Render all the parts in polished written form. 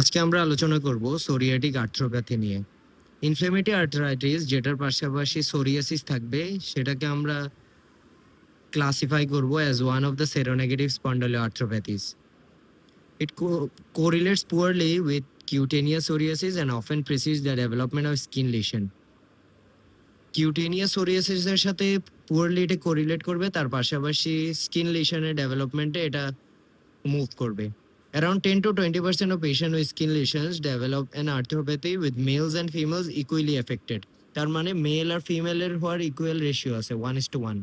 আজকে আমরা আলোচনা করব সোরিয়াটিক আর্থ্রোপ্যাথি নিয়ে। ইনফ্লেমেটরি আর্থ্রাইটিস যেটার পাশাপাশি সোরিয়াসিস থাকবে, সেটাকে আমরা ক্লাসিফাই করব as one of the seronegative spondyloarthropathies. It correlates poorly with cutaneous psoriasis and often precedes the development of skin lesion. Cutaneous সোরিয়াসিসের সাথে পুয়ারলি এটা কোরিলেট করবে, তার পাশাপাশি স্কিন লিশনের ডেভেলপমেন্টে এটা মুভ করবে. Around 10 to 20% of patients with skin lesions develop an arthropathy with males and females equally affected. তার মানে মেল আর ফিমেলের হওয়ার ইকুয়াল রেশিও আছে 1:1.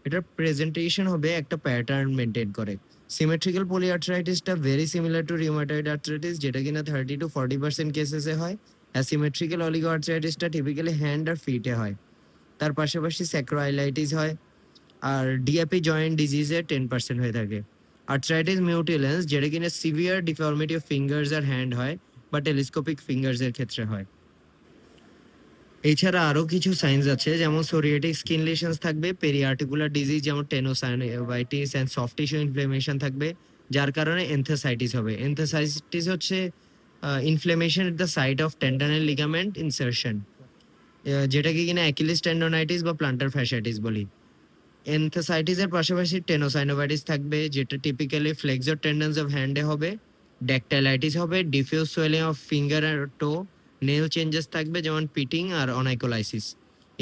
এটার প্রেজেন্টেশন হবে একটা প্যাটার্ন মেনটেন করে. সিমেট্রিক্যাল পলিআর্থ্রাইটিসটা very similar to rheumatoid arthritis, যেটা কিনা 30 to 40% কেসেসে হয়. অ্যাসিমেট্রিক্যাল অলিগোআর্থ্রাইটিসটা টিপিক্যালি হ্যান্ড আর ফিটে হয়. তার পাশাপাশি স্যাক্রোআইলাইটিস হয়, আর ডিএপি জয়েন্ট ডিজিজে 10% হয়ে থাকে. আর্থ্রাইটিস মিউটিলেন্স যেটা কিনা সিভিয়ার ডিফর্মিটি অফ ফিঙ্গার্স আর হ্যান্ড হয়, বা টেলিস্কোপিক ফিঙ্গার্সের ক্ষেত্রে হয়. এছাড়া আরো কিছু সাইন্স আছে, যেমন সোরিয়াটিক স্কিন লিশনস থাকবে, পেরিআর্টিকুলার ডিজিজ যেমন tenosynovitis and soft tissue inflammation থাকবে, যার কারণে এনথেসাইটিস হবে. এনথেসাইটিস হচ্ছে inflammation at the site of tendon and ligament insertion, যেটাকে কিনা অ্যাকিলিস টেন্ডোনাইটিস বা প্লান্টার ফ্যাশাইটিস বলি. এনথেসাইটিসের পাশাপাশি টেনোসাইনোভাইটিস থাকবে, যেটা টিপিক্যালি ফ্লেক্সর টেন্ডনস অফ হ্যান্ডে হবে. ড্যাকটাইলাইটিস হবে, ডিফিউজ সোয়েলিং অফ ফিঙ্গার আর টো. নেল চেঞ্জেস থাকবে, যেমন পিটিং আর অনাইকোলাইসিস.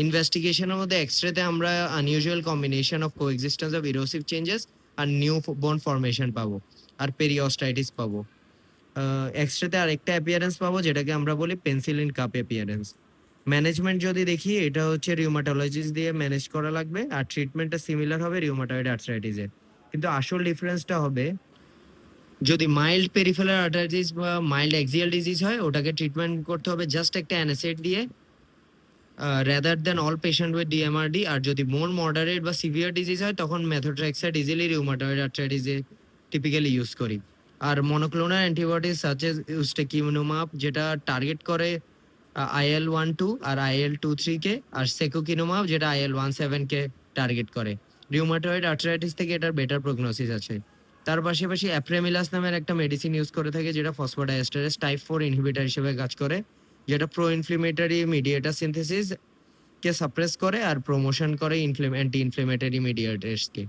ইনভেস্টিগেশনের মধ্যে এক্সরেতে আমরা unusual combination of coexistence of erosive changes আর নিউ বোন ফরমেশন পাবো, আর পেরিঅস্টাইটিস পাবো. এক্সরেতে আরেকটা অ্যাপিয়ারেন্স পাবো, যেটাকে আমরা বলি পেন্সিলিন কাপ অ্যাপিয়ারেন্স. ম্যানেজমেন্ট যদি দেখি, এটা হচ্ছে রিউমাটোলজিস্ট দিয়ে ম্যানেজ করা লাগবে, আর ট্রিটমেন্টটা সিমিলার হবে রিউমাটয়েড আর্থ্রাইটিসের. কিন্তু আসল ডিফারেন্সটা হবে, যদি মাইল্ড পেরিফেরাল আর্টারিটিস বা মাইল্ড অ্যাক্সিয়াল ডিজিজ হয়, ওটাকে ট্রিটমেন্ট করতে হবে জাস্ট একটা অ্যানাসেট দিয়ে, rather than all patient with DMRD. আর যদি মোর মডারেট বা সিভিয়ার ডিজিজ হয়, তখন মেথোট্রেক্সাইড ইজিলি রিউমাটয়েড আর্থ্রাইটিসে টিপিক্যালি ইউজ করি. আর monoclonal antibodies such as ustekinumab, যেটা টার্গেট করে IL-1-2 আর IL-2-3 কে, আর সেকুকিনুমাব যেটা IL-1-7 কে টার্গেট করে. রিউমাটয়েড আর্থ্রাইটিস থেকে এটার বেটার প্রগনোসিস আছে. তার পাশাপাশি অ্যাপ্রেমিলাস নামের একটা মেডিসিন ইউজ করে থাকে, যেটা ফসফোডাইএস্টারেজ টাইপ 4 ইনহিবিটর হিসেবে কাজ করে, যেটা প্রো ইনফ্লেমেটরি মিডিয়েটার সিনথেসিস কে সাপ্রেস করে আর প্রমোশন করে অ্যান্টি ইনফ্লেমেটরি মিডিয়েটার্সকে.